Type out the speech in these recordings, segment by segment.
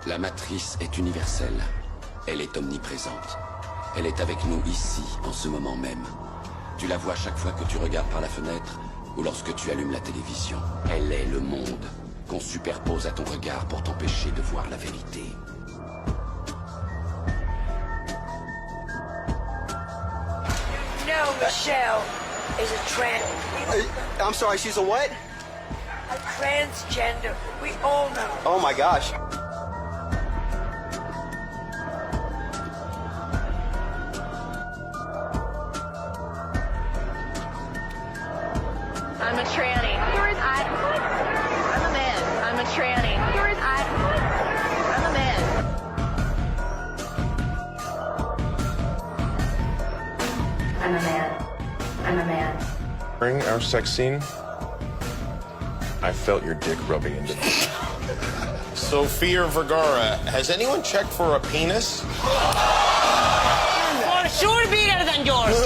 La matrice est universelle. Elle est omniprésente. Elle est avec nous ici, en ce moment même. Tu la vois chaque fois que tu regardes par la fenêtre ou lorsque tu allumes la télévision. Elle est le monde qu'on superpose à ton regard pour t'empêcher de voir la vérité. No, Michelle is a trans... I'm sorry, she's a what? A transgender. We all know. Oh my gosh. I'm a tranny. I'm a man. I'm a tranny. I'm a man. I'm a man. I'm a man. During our sex scene, I felt your dick rubbing into me. Sofia Vergara, has anyone checked for a penis? For sure be better than yours.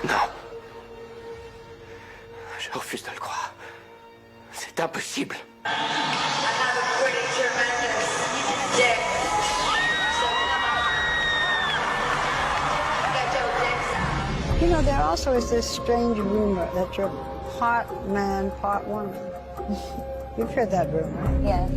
Non. Je refuse de le croire. C'est impossible. You know, there also is this strange rumor that you're part man, part woman. You've heard that rumor. Yes.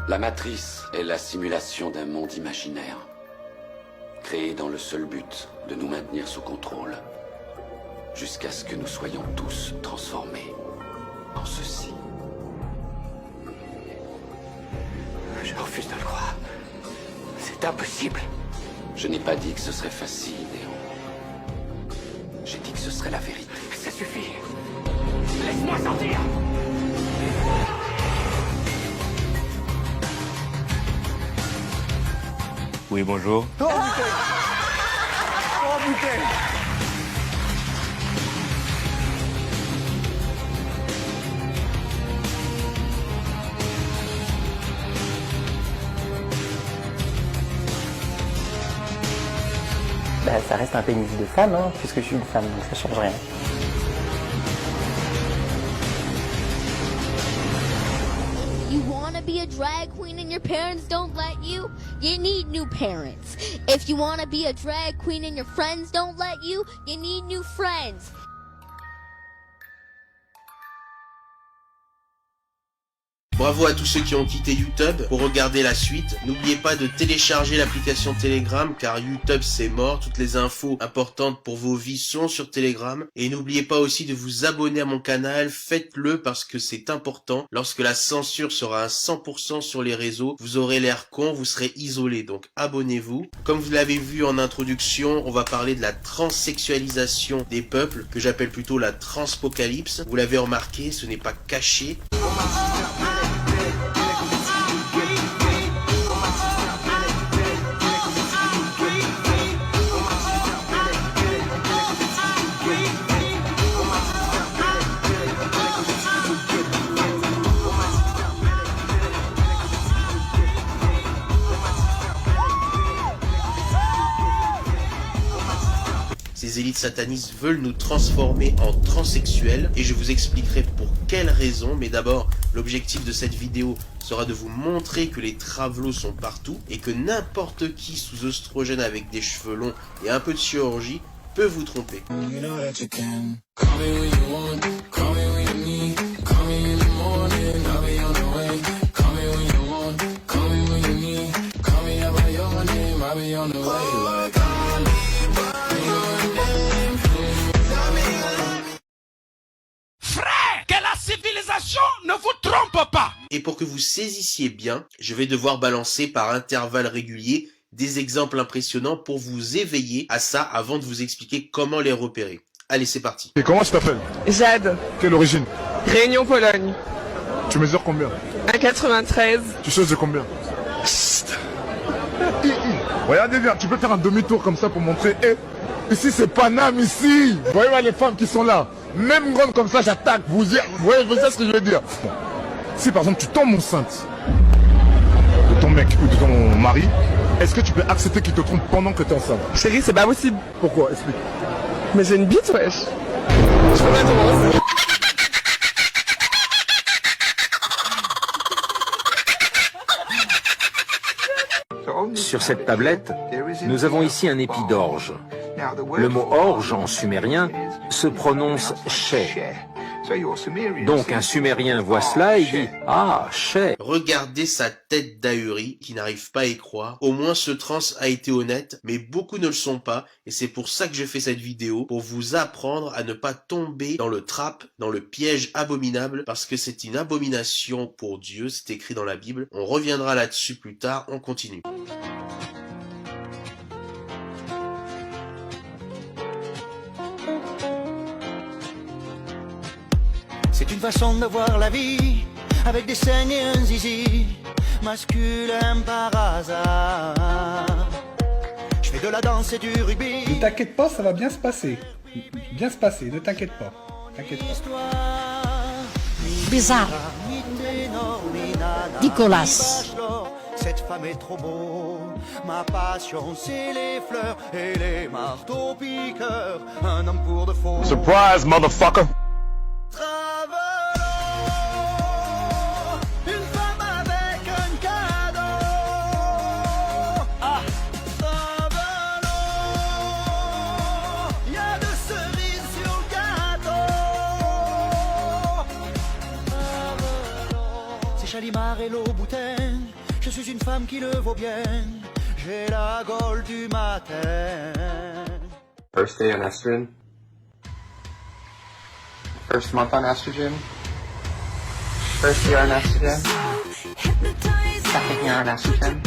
La matrice est la simulation d'un monde imaginaire, créé dans le seul but de nous maintenir sous contrôle, jusqu'à ce que nous soyons tous transformés en ceci. Je refuse de le croire. C'est impossible. Je n'ai pas dit que ce serait facile, Léon. J'ai dit que ce serait la vérité. Ça suffit. Laisse-moi sortir. Oui, bonjour. Oh putain. Oh putain. Bah, ça reste un pénis de femme, hein, puisque je suis une femme, donc ça change rien. You wanna be a drag queen and your parents don't let you? You need new parents. If you wanna be a drag queen and your friends don't let you need new friends. Bravo à tous ceux qui ont quitté YouTube pour regarder la suite. N'oubliez pas de télécharger l'application Telegram car YouTube c'est mort. Toutes les infos importantes pour vos vies sont sur Telegram. Et n'oubliez pas aussi de vous abonner à mon canal. Faites-le parce que c'est important. Lorsque la censure sera à 100% sur les réseaux, vous aurez l'air con, vous serez isolé. Donc abonnez-vous. Comme vous l'avez vu en introduction, on va parler de la transsexualisation des peuples, que j'appelle plutôt la transpocalypse. Vous l'avez remarqué, ce n'est pas caché. Ces élites satanistes veulent nous transformer en transsexuels et je vous expliquerai pour quelles raisons. Mais d'abord, l'objectif de cette vidéo sera de vous montrer que les travelots sont partout et que n'importe qui sous oestrogène avec des cheveux longs et un peu de chirurgie peut vous tromper. Frère, que la civilisation ne vous trompe pas. Et pour que vous saisissiez bien, je vais devoir balancer par intervalles réguliers des exemples impressionnants pour vous éveiller à ça avant de vous expliquer comment les repérer. Allez, c'est parti. Et comment tu t'appelles? Jade. Quelle origine? Réunion Pologne. Tu mesures combien? 1,93. Tu choses de combien? Regardez bien, tu peux faire un demi-tour comme ça pour montrer. Ici c'est Paname, ici. Vous voyez les femmes qui sont là. Même grande comme ça, j'attaque. Vous voyez ce que je veux dire. Bon. Si par exemple tu tombes enceinte de ton mec ou de ton mari, est-ce que tu peux accepter qu'il te trompe pendant que tu es enceinte? Chérie, c'est pas possible. Pourquoi? Explique. Mais j'ai une bite, wesh. Je peux pas commencer. Sur cette tablette, nous avons ici un épi d'orge. Le mot orge en sumérien se prononce Sheh. Donc un sumérien voit cela et dit « Ah, Sheh ». Regardez sa tête d'ahuri qui n'arrive pas à y croire. Au moins ce trans a été honnête, mais beaucoup ne le sont pas. Et c'est pour ça que je fais cette vidéo, pour vous apprendre à ne pas tomber dans le trap, dans le piège abominable, parce que c'est une abomination pour Dieu, c'est écrit dans la Bible. On reviendra là-dessus plus tard, on continue. C'est une façon de voir la vie, avec des seins et un zizi, masculin par hasard. Je fais de la danse et du rugby. Ne t'inquiète pas, ça va bien se passer. Bien se passer, ne t'inquiète pas. T'inquiète pas. Bizarre. Nicolas. Cette femme est trop beau. Ma passion, c'est les fleurs et les marteaux piqueurs. Un homme pour de faux. Surprise, motherfucker. Chalimard et Louboutin, je suis une femme qui le vaut bien. J'ai la gaule du matin. First day on estrogen. First month on estrogen. First year on estrogen. Second year on estrogen.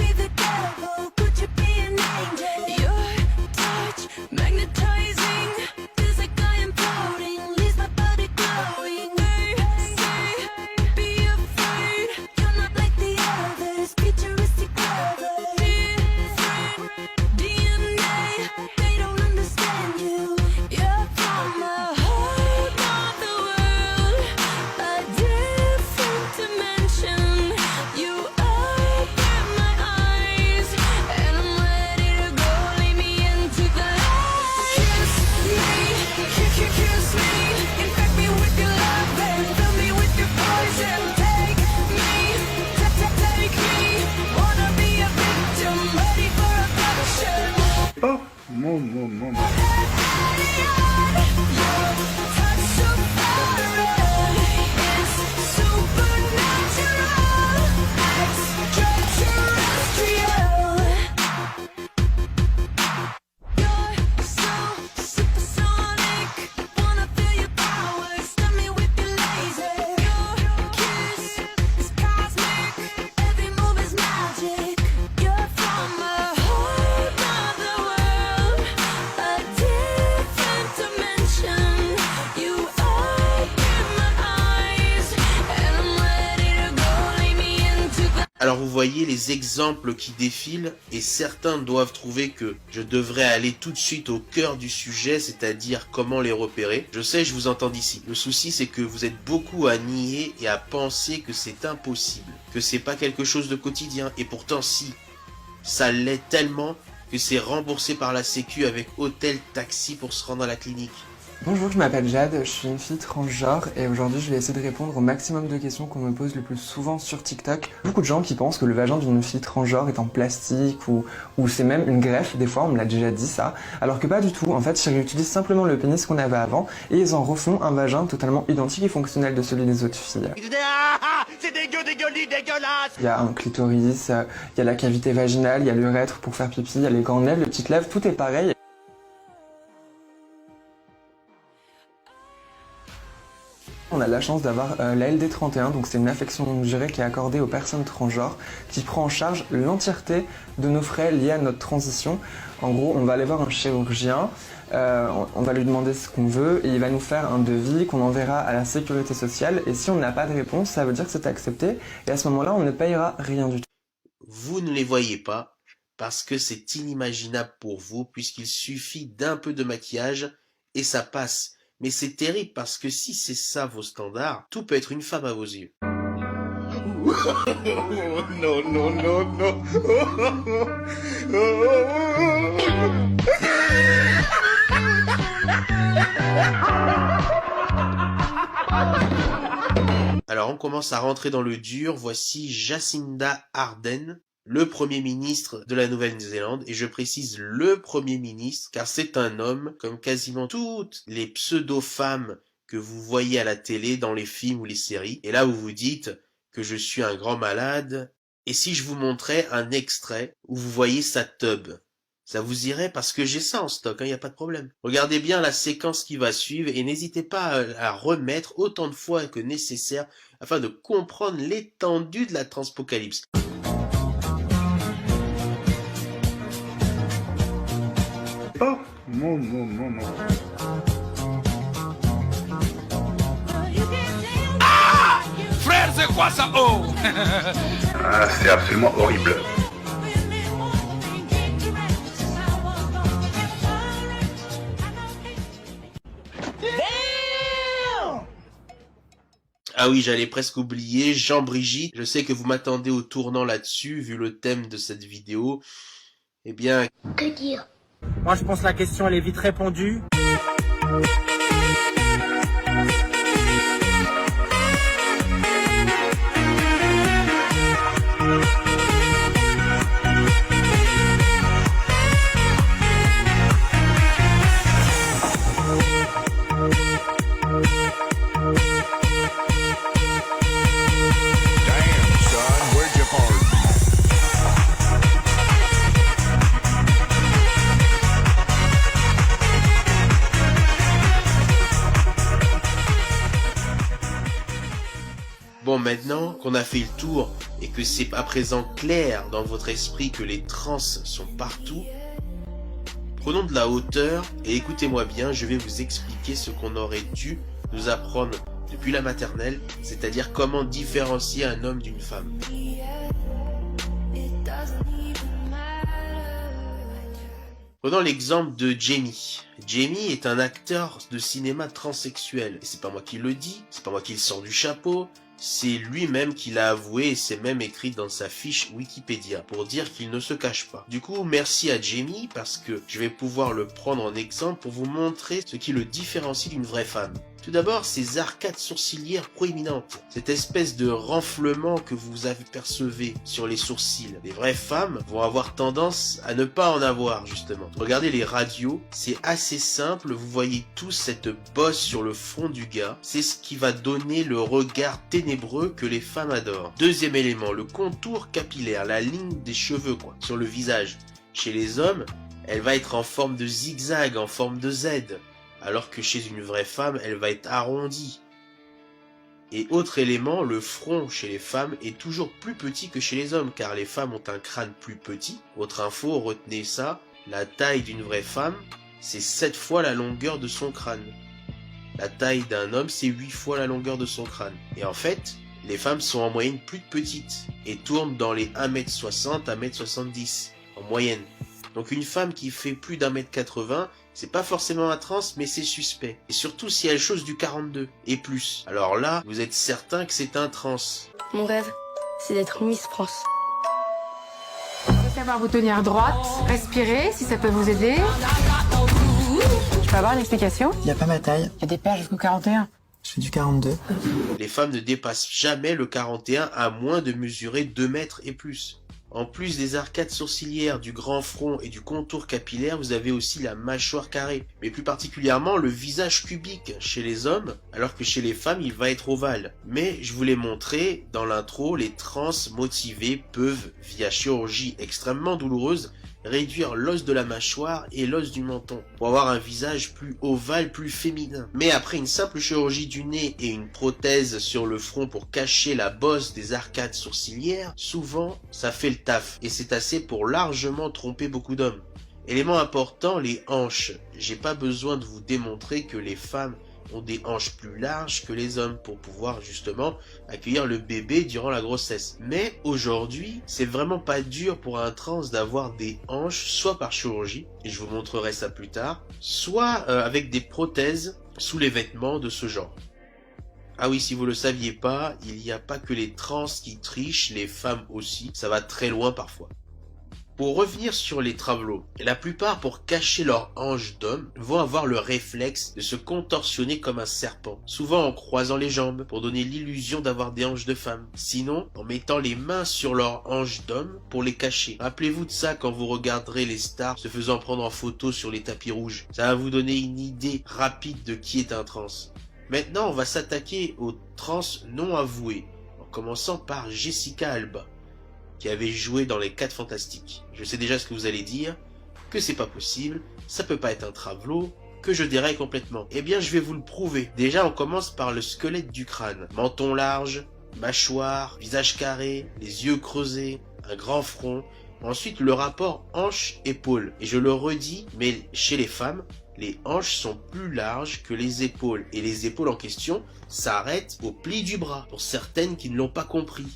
Alors vous voyez les exemples qui défilent et certains doivent trouver que je devrais aller tout de suite au cœur du sujet, c'est-à-dire comment les repérer. Je sais, je vous entends d'ici. Le souci c'est que vous êtes beaucoup à nier et à penser que c'est impossible, que c'est pas quelque chose de quotidien. Et pourtant si, ça l'est tellement que c'est remboursé par la sécu avec hôtel, taxi pour se rendre à la clinique. Bonjour, je m'appelle Jade, je suis une fille transgenre et aujourd'hui je vais essayer de répondre au maximum de questions qu'on me pose le plus souvent sur TikTok. Beaucoup de gens qui pensent que le vagin d'une fille transgenre est en plastique ou c'est même une greffe, des fois on me l'a déjà dit ça, alors que pas du tout. En fait, ils réutilisent simplement le pénis qu'on avait avant et ils en refont un vagin totalement identique et fonctionnel de celui des autres filles. C'est dégueulasse. Il y a un clitoris, il y a la cavité vaginale, il y a l'urètre pour faire pipi, il y a les grandes lèvres, les petites lèvres, tout est pareil. On a la chance d'avoir la LD31, donc c'est une affection longue durée qui est accordée aux personnes transgenres, qui prend en charge l'entièreté de nos frais liés à notre transition. En gros, on va aller voir un chirurgien, on va lui demander ce qu'on veut et il va nous faire un devis qu'on enverra à la sécurité sociale. Et si on n'a pas de réponse, ça veut dire que c'est accepté et à ce moment-là, on ne payera rien du tout. Vous ne les voyez pas parce que c'est inimaginable pour vous puisqu'il suffit d'un peu de maquillage et ça passe. Mais c'est terrible parce que si c'est ça vos standards, tout peut être une femme à vos yeux. Non, non, non, non. Alors on commence à rentrer dans le dur. Voici Jacinda Ardern, le Premier ministre de la Nouvelle-Zélande, et je précise le Premier ministre, car c'est un homme, comme quasiment toutes les pseudo-femmes que vous voyez à la télé, dans les films ou les séries, et là vous vous dites que je suis un grand malade, et si je vous montrais un extrait où vous voyez sa tub, ça vous irait parce que j'ai ça en stock, il n'y a pas de problème. Regardez bien la séquence qui va suivre, et n'hésitez pas à remettre autant de fois que nécessaire, afin de comprendre l'étendue de la transpocalypse. Non, non, non, non. Ah! Frère, c'est quoi ça? Oh! Ah, c'est absolument horrible. Ah oui, j'allais presque oublier, Jean-Brigitte, je sais que vous m'attendez au tournant là-dessus, vu le thème de cette vidéo. Eh bien... Que dire? Moi je pense que la question elle est vite répondue. Bon, maintenant qu'on a fait le tour et que c'est à présent clair dans votre esprit que les trans sont partout, prenons de la hauteur et écoutez-moi bien, je vais vous expliquer ce qu'on aurait dû nous apprendre depuis la maternelle, c'est-à-dire comment différencier un homme d'une femme. Prenons l'exemple de Jamie. Jamie est un acteur de cinéma transsexuel. Et c'est pas moi qui le dis, c'est pas moi qui le sors du chapeau, c'est lui-même qui l'a avoué et c'est même écrit dans sa fiche Wikipédia pour dire qu'il ne se cache pas. Du coup, merci à Jamie parce que je vais pouvoir le prendre en exemple pour vous montrer ce qui le différencie d'une vraie femme. Tout d'abord, ces arcades sourcilières proéminentes, cette espèce de renflement que vous avez percevé sur les sourcils. Les vraies femmes vont avoir tendance à ne pas en avoir, justement. Regardez les radios, c'est assez simple, vous voyez tous cette bosse sur le front du gars. C'est ce qui va donner le regard ténébreux que les femmes adorent. Deuxième élément, le contour capillaire, la ligne des cheveux, quoi, sur le visage. Chez les hommes, elle va être en forme de zigzag, en forme de Z. Alors que chez une vraie femme, elle va être arrondie. Et autre élément, le front chez les femmes est toujours plus petit que chez les hommes, car les femmes ont un crâne plus petit. Autre info, retenez ça, la taille d'une vraie femme, c'est 7 fois la longueur de son crâne. La taille d'un homme, c'est 8 fois la longueur de son crâne. Et en fait, les femmes sont en moyenne plus petites, et tournent dans les 1m60 à 1m70, en moyenne. Donc une femme qui fait plus d'1m80, c'est pas forcément un trans, mais c'est suspect. Et surtout si elle chose du 42 et plus. Alors là, vous êtes certain que c'est un trans. Mon rêve, c'est d'être Miss France. savoir vous tenir droite, respirer si ça peut vous aider. Je peux avoir une explication? Il n'y a pas ma taille. Il y a des paires jusqu'au 41. Je fais du 42. Les femmes ne dépassent jamais le 41 à moins de mesurer 2 mètres et plus. En plus des arcades sourcilières, du grand front et du contour capillaire, vous avez aussi la mâchoire carrée, mais plus particulièrement le visage cubique chez les hommes, alors que chez les femmes il va être ovale. Mais je vous l'ai montré dans l'intro, les trans motivés peuvent, via chirurgie extrêmement douloureuse, réduire l'os de la mâchoire et l'os du menton pour avoir un visage plus ovale, plus féminin. Mais après une simple chirurgie du nez et une prothèse sur le front pour cacher la bosse des arcades sourcilières, souvent ça fait le taf et c'est assez pour largement tromper beaucoup d'hommes. Élément important, les hanches. J'ai pas besoin de vous démontrer que les femmes ont des hanches plus larges que les hommes pour pouvoir justement accueillir le bébé durant la grossesse. Mais aujourd'hui, c'est vraiment pas dur pour un trans d'avoir des hanches, soit par chirurgie, et je vous montrerai ça plus tard, soit avec des prothèses sous les vêtements de ce genre. Ah oui, si vous le saviez pas, il n'y a pas que les trans qui trichent, les femmes aussi, ça va très loin parfois. Pour revenir sur les travelots, la plupart pour cacher leurs hanches d'hommes vont avoir le réflexe de se contorsionner comme un serpent, souvent en croisant les jambes pour donner l'illusion d'avoir des hanches de femme, sinon en mettant les mains sur leurs hanches d'hommes pour les cacher. Rappelez-vous de ça quand vous regarderez les stars se faisant prendre en photo sur les tapis rouges, ça va vous donner une idée rapide de qui est un trans. Maintenant on va s'attaquer aux trans non avoués, en commençant par Jessica Alba, qui avait joué dans les 4 Fantastiques. Je sais déjà ce que vous allez dire, que c'est pas possible, ça peut pas être un travelot, que je déraille complètement. Eh bien, je vais vous le prouver. Déjà, on commence par le squelette du crâne. Menton large, mâchoire, visage carré, les yeux creusés, un grand front. Ensuite, le rapport hanche-épaule. Et je le redis, mais chez les femmes, les hanches sont plus larges que les épaules. Et les épaules en question s'arrêtent au pli du bras, pour certaines qui ne l'ont pas compris.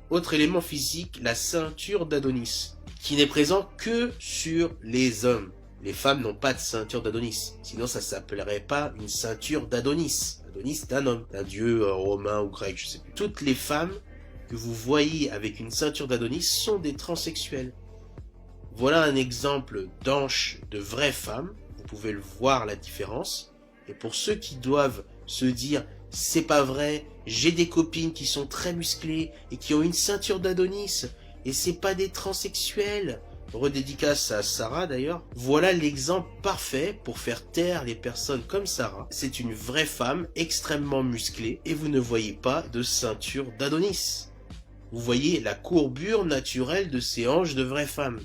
Autre élément physique, la ceinture d'Adonis, qui n'est présent que sur les hommes. Les femmes n'ont pas de ceinture d'Adonis, sinon ça s'appellerait pas une ceinture d'Adonis. Adonis d'un homme, d'un dieu romain ou grec, je sais plus. Toutes les femmes que vous voyez avec une ceinture d'Adonis sont des transsexuels. Voilà un exemple d'hanche de vraies femmes, vous pouvez le voir la différence. Et pour ceux qui doivent se dire « c'est pas vrai, j'ai des copines qui sont très musclées et qui ont une ceinture d'Adonis et c'est pas des transsexuels », redédicace à Sarah d'ailleurs. Voilà l'exemple parfait pour faire taire les personnes comme Sarah. C'est une vraie femme extrêmement musclée et vous ne voyez pas de ceinture d'Adonis. Vous voyez la courbure naturelle de ces hanches de vraies femmes.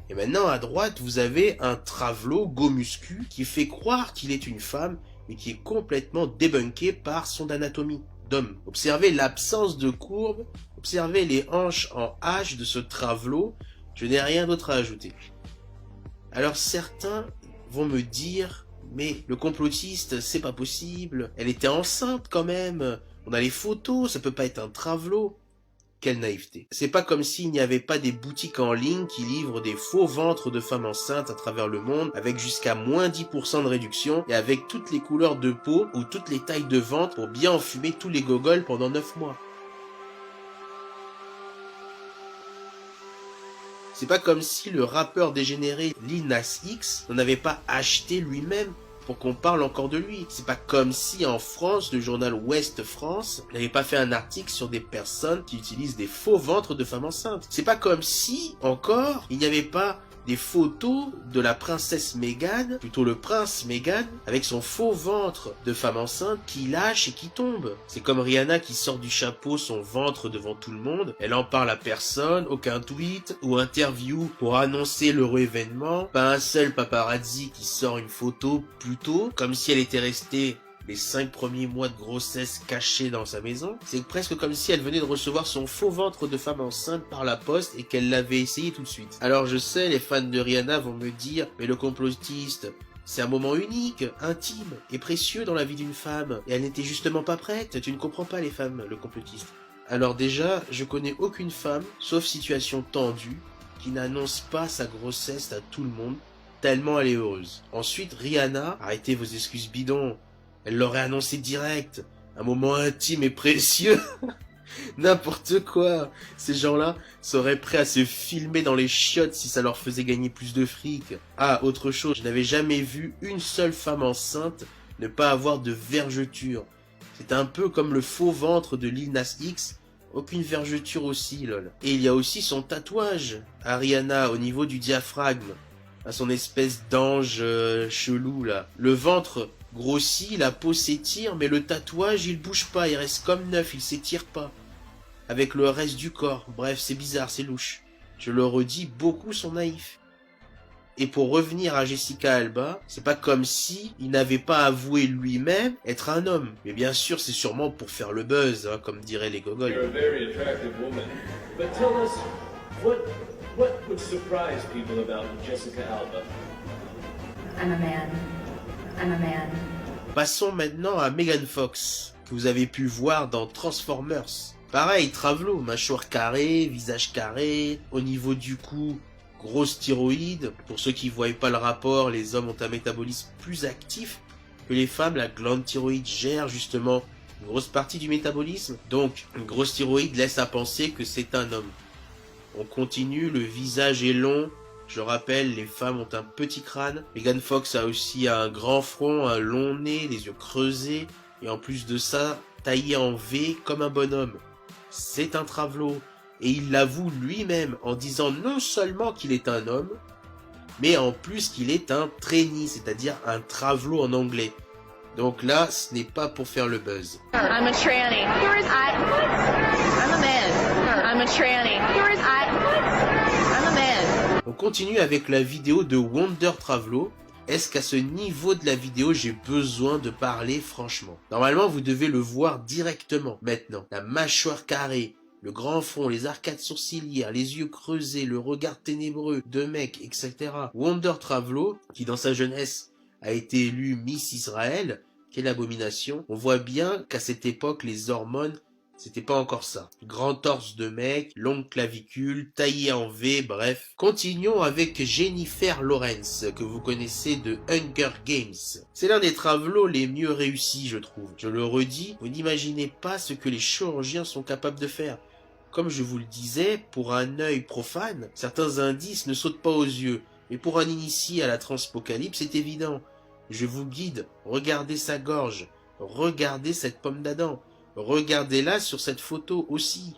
Et maintenant à droite vous avez un travelot go muscu qui fait croire qu'il est une femme mais qui est complètement débunké par son anatomie d'homme. Observez l'absence de courbe, observez les hanches en H de ce travelot, je n'ai rien d'autre à ajouter. Alors certains vont me dire, mais le complotiste, c'est pas possible, elle était enceinte quand même, on a les photos, ça peut pas être un travelot. Quelle naïveté. C'est pas comme s'il n'y avait pas des boutiques en ligne qui livrent des faux ventres de femmes enceintes à travers le monde avec jusqu'à moins 10% de réduction et avec toutes les couleurs de peau ou toutes les tailles de ventre pour bien enfumer tous les gogoles pendant 9 mois. C'est pas comme si le rappeur dégénéré Lil Nas X n'en avait pas acheté lui-même pour qu'on parle encore de lui. C'est pas comme si en France, le journal Ouest France n'avait pas fait un article sur des personnes qui utilisent des faux ventres de femmes enceintes. C'est pas comme si, encore, il n'y avait pas des photos de la princesse Meghan, plutôt le prince Meghan, avec son faux ventre de femme enceinte qui lâche et qui tombe. C'est comme Rihanna qui sort du chapeau son ventre devant tout le monde, elle en parle à personne, aucun tweet ou interview pour annoncer l'heureux événement, pas un seul paparazzi qui sort une photo plus tôt, comme si elle était restée les 5 premiers mois de grossesse cachés dans sa maison. C'est presque comme si elle venait de recevoir son faux ventre de femme enceinte par la poste et qu'elle l'avait essayé tout de suite. Alors je sais, les fans de Rihanna vont me dire, mais le complotiste, c'est un moment unique, intime et précieux dans la vie d'une femme, et elle n'était justement pas prête. Tu ne comprends pas les femmes, le complotiste. Alors déjà, je connais aucune femme, sauf situation tendue, qui n'annonce pas sa grossesse à tout le monde, tellement elle est heureuse. Ensuite, Rihanna, arrêtez vos excuses bidons, elle l'aurait annoncé direct, un moment intime et précieux. N'importe quoi. Ces gens-là seraient prêts à se filmer dans les chiottes si ça leur faisait gagner plus de fric. Ah, autre chose, je n'avais jamais vu une seule femme enceinte ne pas avoir de vergeture. C'est un peu comme le faux ventre de Lil Nas X. Aucune vergeture aussi, lol. Et il y a aussi son tatouage, Ariana, au niveau du diaphragme. À son espèce d'ange chelou, là. Le ventre grossit, la peau s'étire, mais le tatouage, il bouge pas, il reste comme neuf, il s'étire pas. Avec le reste du corps. Bref, c'est bizarre, c'est louche. Je le redis, beaucoup sont naïfs. Et pour revenir à Jessica Alba, c'est pas comme si il n'avait pas avoué lui-même être un homme. Mais bien sûr, c'est sûrement pour faire le buzz, hein, comme diraient les gogoles. You're a very attractive woman. But tell us, what would surprise people about Jessica Alba? I'm a man. I'm a man. Passons maintenant à Megan Fox, que vous avez pu voir dans Transformers. Pareil, Travelo, mâchoire carrée, visage carré, au niveau du cou, grosse thyroïde. Pour ceux qui ne voient pas le rapport, les hommes ont un métabolisme plus actif que les femmes. La glande thyroïde gère justement une grosse partie du métabolisme. Donc, une grosse thyroïde laisse à penser que c'est un homme. On continue, le visage est long. Je rappelle, les femmes ont un petit crâne. Megan Fox a aussi un grand front, un long nez, les yeux creusés. Et en plus de ça, taillé en V comme un bonhomme. C'est un Travelo. Et il l'avoue lui-même en disant non seulement qu'il est un homme, mais en plus qu'il est un trainee, c'est-à-dire un Travelo en anglais. Donc là, ce n'est pas pour faire le buzz. I'm a tranny. I'm a man. I'm a tranny. I'm a man. On continue avec la vidéo de Wonder Travelo. Est-ce qu'à ce niveau de la vidéo, j'ai besoin de parler franchement? Normalement, vous devez le voir directement maintenant. La mâchoire carrée, le grand front, les arcades sourcilières, les yeux creusés, le regard ténébreux de mec, etc. Wonder Travelo, qui dans sa jeunesse a été élu Miss Israël, quelle abomination. On voit bien qu'à cette époque, les hormones, c'était pas encore ça. Grand torse de mec, longue clavicule, taillé en V, bref. Continuons avec Jennifer Lawrence, que vous connaissez de Hunger Games. C'est l'un des Travelo les mieux réussis, je trouve. Je le redis, vous n'imaginez pas ce que les chirurgiens sont capables de faire. Comme je vous le disais, pour un œil profane, certains indices ne sautent pas aux yeux. Mais pour un initié à la transpocalypse, c'est évident. Je vous guide, regardez sa gorge, regardez cette pomme d'Adam. Regardez-la sur cette photo aussi,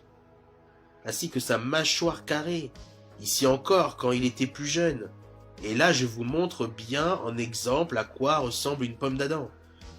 ainsi que sa mâchoire carrée, ici encore quand il était plus jeune. Et là je vous montre bien en exemple à quoi ressemble une pomme d'Adam,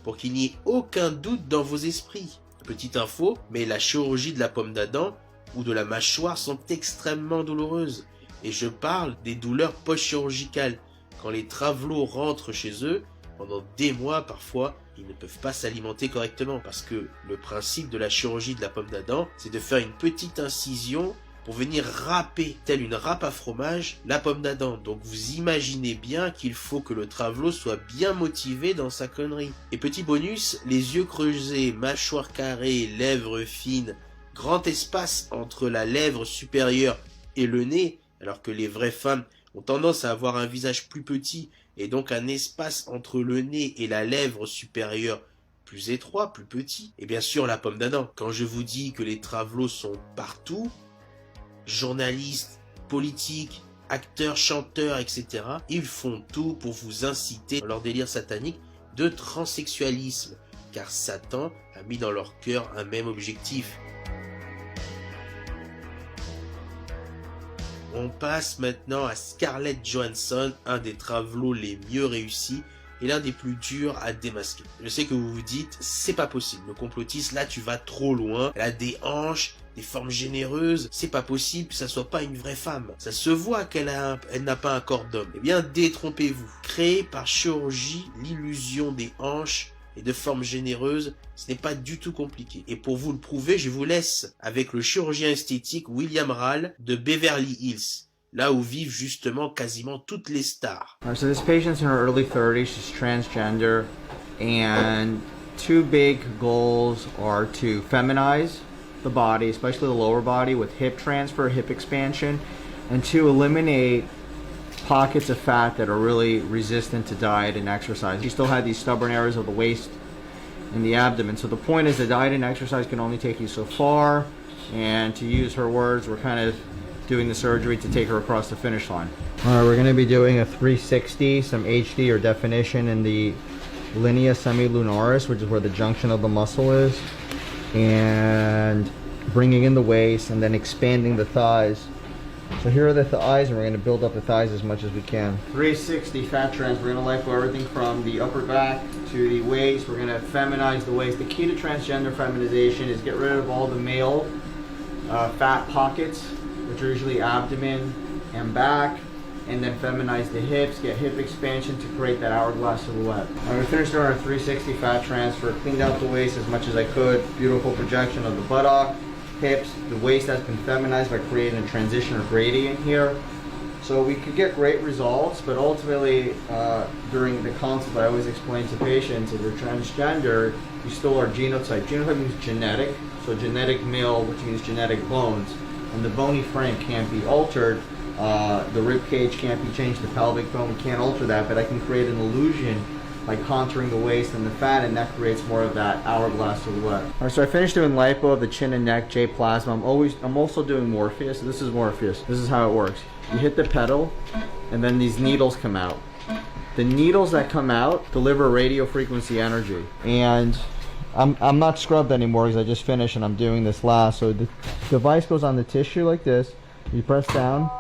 pour qu'il n'y ait aucun doute dans vos esprits. Petite info, mais la chirurgie de la pomme d'Adam ou de la mâchoire sont extrêmement douloureuses, et je parle des douleurs post-chirurgicales, quand les Travelo rentrent chez eux, pendant des mois parfois, ils ne peuvent pas s'alimenter correctement parce que le principe de la chirurgie de la pomme d'Adam, c'est de faire une petite incision pour venir râper, telle une râpe à fromage, la pomme d'Adam. Donc vous imaginez bien qu'il faut que le Travelo soit bien motivé dans sa connerie. Et petit bonus, les yeux creusés, mâchoire carrée, lèvres fines, grand espace entre la lèvre supérieure et le nez, alors que les vraies femmes ont tendance à avoir un visage plus petit, et donc un espace entre le nez et la lèvre supérieure plus étroit, plus petit. Et bien sûr la pomme d'Adam. Quand je vous dis que les Travelo sont partout, journalistes, politiques, acteurs, chanteurs, etc., ils font tout pour vous inciter dans leur délire satanique de transsexualisme, car Satan a mis dans leur cœur un même objectif. On passe maintenant à Scarlett Johansson, un des Travelo les mieux réussis et l'un des plus durs à démasquer. Je sais que vous vous dites, c'est pas possible, le complotiste, là tu vas trop loin, elle a des hanches, des formes généreuses, c'est pas possible que ça soit pas une vraie femme. Ça se voit qu'elle n'a pas un corps d'homme. Eh bien, détrompez-vous. Créer par chirurgie l'illusion des hanches et de formes généreuses, ce n'est pas du tout compliqué. Et pour vous le prouver, je vous laisse avec le chirurgien esthétique William Rall de Beverly Hills, là où vivent justement quasiment toutes les stars. So this patient's in her early 30s, she's transgender, and two big goals are to feminize the body, especially the lower body, with hip transfer, hip expansion, and to eliminate pockets of fat that are really resistant to diet and exercise. You still had these stubborn areas of the waist and the abdomen. So the point is that diet and exercise can only take you so far. And to use her words, we're kind of doing the surgery to take her across the finish line. Alright, we're going to be doing a 360, some HD or definition in the linea semilunaris, which is where the junction of the muscle is, and bringing in the waist and then expanding the thighs. So here are the thighs, and we're going to build up the thighs as much as we can. 360 fat trans, we're going to lipo everything from the upper back to the waist. We're going to feminize the waist. The key to transgender feminization is get rid of all the male fat pockets, which are usually abdomen and back, and then feminize the hips, get hip expansion to create that hourglass silhouette. We finished our 360 fat transfer, cleaned out the waist as much as I could, beautiful projection of the buttock, hips, the waist has been feminized by creating a transition or gradient here. So we could get great results, but ultimately during the consult I always explain to patients, if you're transgender, you still are genotype. Genotype means genetic, so genetic male, which means genetic bones. And the bony frame can't be altered. The rib cage can't be changed, the pelvic bone, we can't alter that, but I can create an illusion by contouring the waist and the fat, and that creates more of that hourglass silhouette. Alright, so I finished doing lipo of the chin and neck, J-plasma. I'm also doing Morpheus. This is Morpheus. This is how it works. You hit the pedal, and then these needles come out. The needles that come out deliver radio frequency energy, and I'm not scrubbed anymore because I just finished and I'm doing this last. So the device goes on the tissue like this. You press down,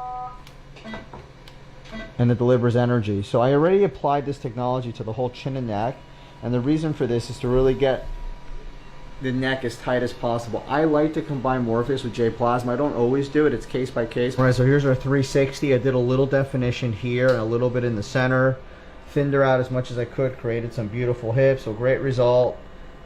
and it delivers energy. So I already applied this technology to the whole chin and neck, and the reason for this is to really get the neck as tight as possible. I like to combine Morpheus with J-plasma. I don't always do it, it's case by case. Alright, so here's our 360. I did a little definition here and a little bit in the center, thinned her out as much as I could, created some beautiful hips, so great result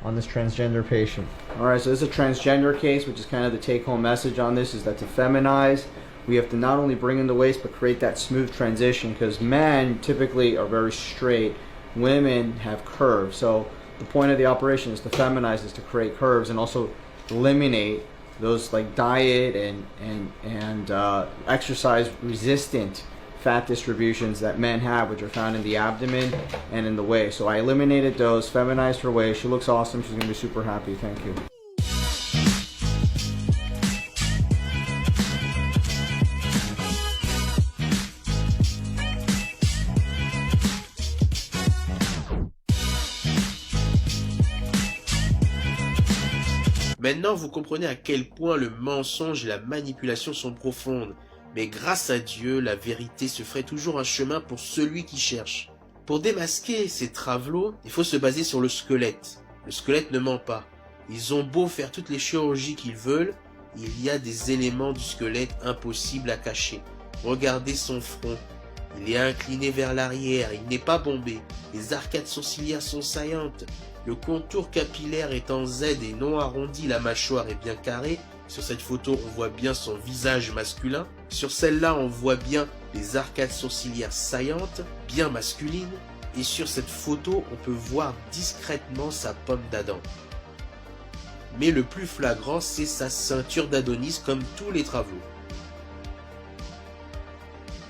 on this transgender patient. Alright, so this is a transgender case, which is kind of the take-home message on this, is that to feminize, we have to not only bring in the waist, but create that smooth transition, because men typically are very straight, women have curves. So the point of the operation is to feminize, is to create curves and also eliminate those like diet and exercise resistant fat distributions that men have, which are found in the abdomen and in the waist. So I eliminated those, feminized her waist. She looks awesome. She's gonna be super happy. Thank you. Maintenant, vous comprenez à quel point le mensonge et la manipulation sont profondes. Mais grâce à Dieu, la vérité se ferait toujours un chemin pour celui qui cherche. Pour démasquer ces travelots, il faut se baser sur le squelette. Le squelette ne ment pas. Ils ont beau faire toutes les chirurgies qu'ils veulent, il y a des éléments du squelette impossibles à cacher. Regardez son front. Il est incliné vers l'arrière, il n'est pas bombé. Les arcades sourcilières sont saillantes. Le contour capillaire est en Z et non arrondi, la mâchoire est bien carrée. Sur cette photo, on voit bien son visage masculin. Sur celle-là, on voit bien les arcades sourcilières saillantes, bien masculines. Et sur cette photo, on peut voir discrètement sa pomme d'Adam. Mais le plus flagrant, c'est sa ceinture d'Adonis, comme tous les travaux.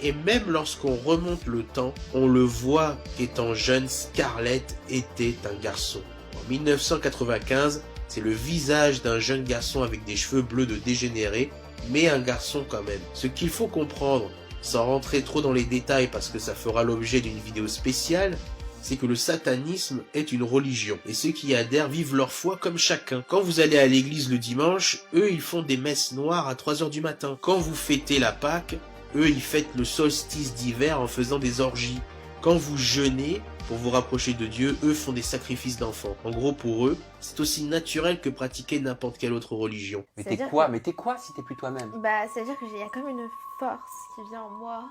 Et même lorsqu'on remonte le temps, on le voit qu'étant jeune, Scarlett était un garçon. En 1995, c'est le visage d'un jeune garçon avec des cheveux bleus de dégénéré, mais un garçon quand même. Ce qu'il faut comprendre, sans rentrer trop dans les détails parce que ça fera l'objet d'une vidéo spéciale, c'est que le satanisme est une religion, et ceux qui y adhèrent vivent leur foi comme chacun. Quand vous allez à l'église le dimanche, eux ils font des messes noires à 3 h du matin. Quand vous fêtez la Pâque, eux ils fêtent le solstice d'hiver en faisant des orgies. Quand vous jeûnez pour vous rapprocher de Dieu, eux font des sacrifices d'enfants. En gros, pour eux, c'est aussi naturel que pratiquer n'importe quelle autre religion. Mais t'es quoi Mais t'es quoi si t'es plus toi-même? Bah, c'est-à-dire qu'il y a comme une force qui vient en moi.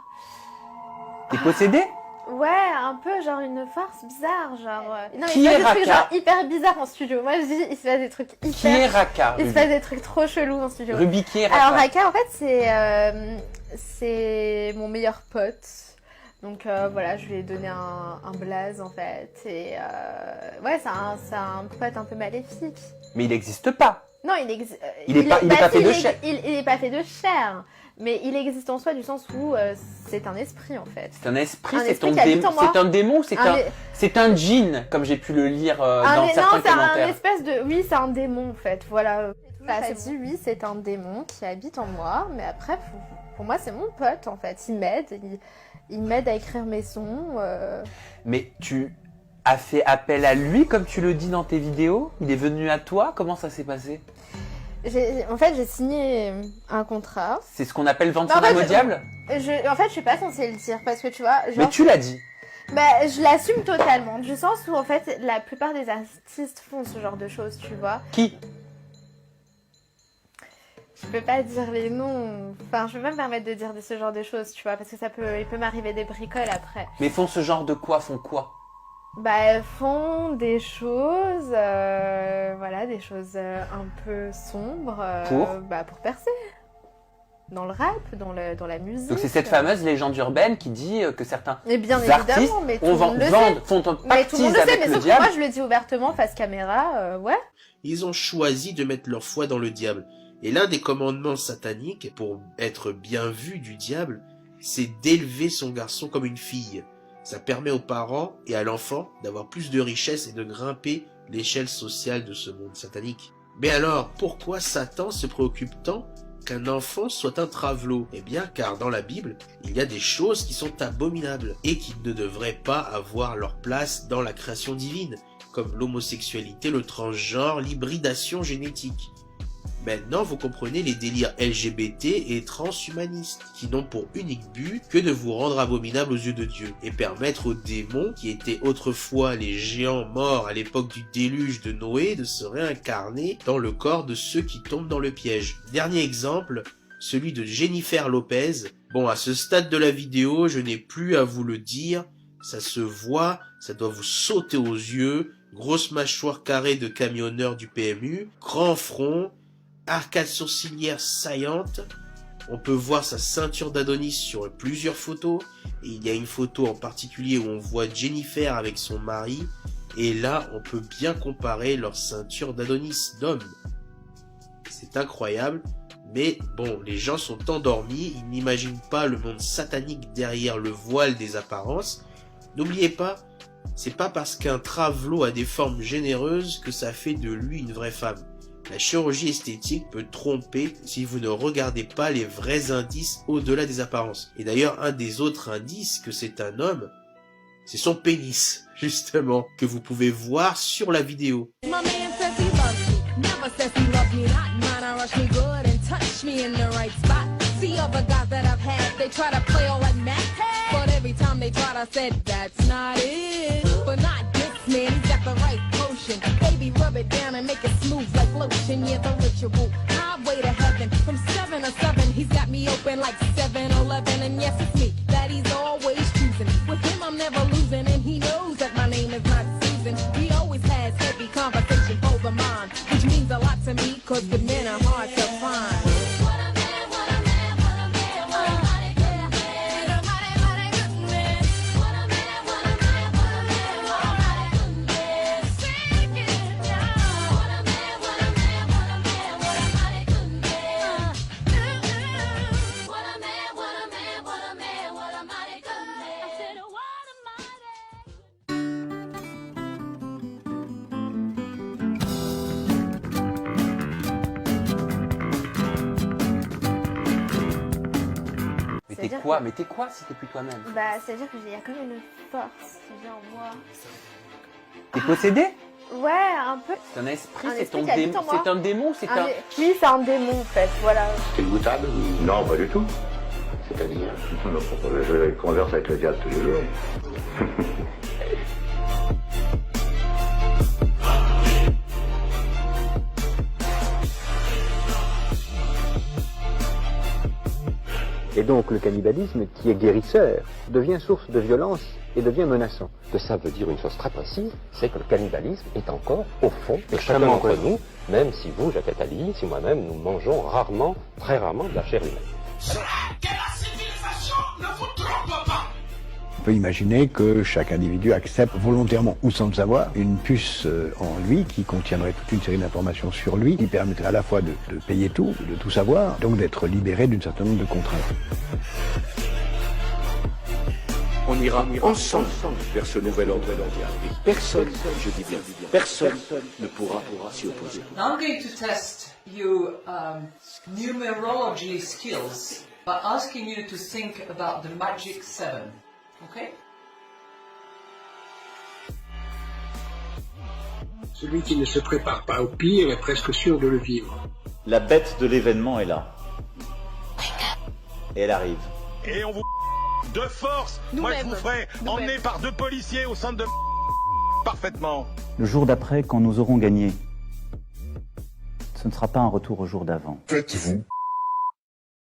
T'es possédé? Ouais, un peu, genre une force bizarre, genre... Non, mais Qui il se est passe des trucs Raka genre hyper bizarres en studio. Moi, je dis, il se passe des trucs hyper... Qui est Raka? Il se passe des trucs trop chelous en studio. Ruby, qui est Raka? Alors, Raka, en fait, c'est mon meilleur pote. Donc, voilà, je lui ai donné un blaze, en fait. Et, ouais, c'est un pote un peu maléfique. Mais il n'existe pas. Non, il existe... Il est pas fait de chair. Il est pas fait de chair. Mais il existe en soi du sens où c'est un esprit en fait. C'est un esprit, c'est un démon, c'est un djinn, comme j'ai pu le lire dans certains commentaires. Oui, c'est un démon en fait, voilà. Bah, c'est dit, oui, c'est un démon qui habite en moi, mais après, pour moi, c'est mon pote, en fait. Il m'aide à écrire mes sons. Mais tu as fait appel à lui, comme tu le dis dans tes vidéos? Il est venu à toi? Comment ça s'est passé? En fait, j'ai signé un contrat. C'est ce qu'on appelle vendre son âme au diable? En fait, je suis pas censée le dire, parce que tu vois... Genre, mais tu l'as dit. Bah, je l'assume totalement, du sens où, en fait, la plupart des artistes font ce genre de choses, tu vois. Qui? Je peux pas dire les noms, enfin je peux pas me permettre de dire ce genre de choses, tu vois, parce que il peut m'arriver des bricoles après. Mais font ce genre de quoi? Font quoi? Bah elles font des choses, voilà, des choses un peu sombres. Pour percer. Dans le rap, dans la musique. Donc c'est cette fameuse légende urbaine qui dit que certains mais bien artistes évidemment, mais tout le monde le sait. font un mais tout le monde le sait, mais sauf diable. que moi je le dis ouvertement face caméra, ouais. Ils ont choisi de mettre leur foi dans le diable. Et l'un des commandements sataniques, pour être bien vu du diable, c'est d'élever son garçon comme une fille. Ça permet aux parents et à l'enfant d'avoir plus de richesse et de grimper l'échelle sociale de ce monde satanique. Mais alors, pourquoi Satan se préoccupe tant qu'un enfant soit un travelot? Eh bien, car dans la Bible, il y a des choses qui sont abominables et qui ne devraient pas avoir leur place dans la création divine, comme l'homosexualité, le transgenre, l'hybridation génétique. Maintenant, vous comprenez les délires LGBT et transhumanistes, qui n'ont pour unique but que de vous rendre abominable aux yeux de Dieu, et permettre aux démons, qui étaient autrefois les géants morts à l'époque du déluge de Noé, de se réincarner dans le corps de ceux qui tombent dans le piège. Dernier exemple, celui de Jennifer Lopez. Bon, à ce stade de la vidéo, je n'ai plus à vous le dire, ça se voit, ça doit vous sauter aux yeux, grosse mâchoire carrée de camionneur du PMU, grand front, arcade sourcilière saillante. On peut voir sa ceinture d'Adonis sur plusieurs photos. Et il y a une photo en particulier où on voit Jennifer avec son mari. Et là, on peut bien comparer leur ceinture d'Adonis d'homme. C'est incroyable. Mais bon, les gens sont endormis. Ils n'imaginent pas le monde satanique derrière le voile des apparences. N'oubliez pas, c'est pas parce qu'un travelot a des formes généreuses que ça fait de lui une vraie femme. La chirurgie esthétique peut tromper si vous ne regardez pas les vrais indices au-delà des apparences. Et d'ailleurs, un des autres indices que c'est un homme, c'est son pénis, justement, que vous pouvez voir sur la vidéo. Baby, rub it down and make it smooth like lotion. Yeah, the ritual. Highway to heaven. From 7 to 7, he's got me open like 7-Eleven. And yes, it's me that he's always choosing. With him, I'm never losing. And he knows that my name is not Susan. He always has heavy conversation over mine, which means a lot to me, cause good men are hard to find. Mais t'es quoi si t'es plus toi-même? Bah, c'est-à-dire qu'il y a comme une force qui vient en moi. T'es possédé? Ouais, un peu. C'est un esprit, Un c'est esprit ton qui habite démon, en moi. c'est un démon, c'est un... Oui, c'est un démon en fait, voilà. C'est goûtable? Non, pas du tout. C'est-à-dire, je converse avec le diable tous les jours. Et donc le cannibalisme, qui est guérisseur, devient source de violence et devient menaçant. Que ça veut dire une chose très précise, c'est que le cannibalisme est encore au fond de chacun d'entre nous, même si vous, Jacques Attali, si moi-même, nous mangeons rarement, très rarement de la chair humaine. Que la civilisation ne vous trompe pas. On peut imaginer que chaque individu accepte volontairement ou sans le savoir une puce en lui qui contiendrait toute une série d'informations sur lui qui permettrait à la fois de payer tout, de tout savoir, donc d'être libéré d'un certain nombre de contraintes. On ira ensemble vers ce nouvel ordre mondial. Et personne, je dis bien, personne ne pourra s'y opposer. I'm going to test your numerology skills by asking you to think about the magic 7. Okay? Celui qui ne se prépare pas au pire est presque sûr de le vivre. La bête de l'événement est là. Et elle arrive. Et on vous de force. Moi, je vous ferai emmener par 2 policiers au centre de parfaitement. Le jour d'après, quand nous aurons gagné, ce ne sera pas un retour au jour d'avant. Faites-vous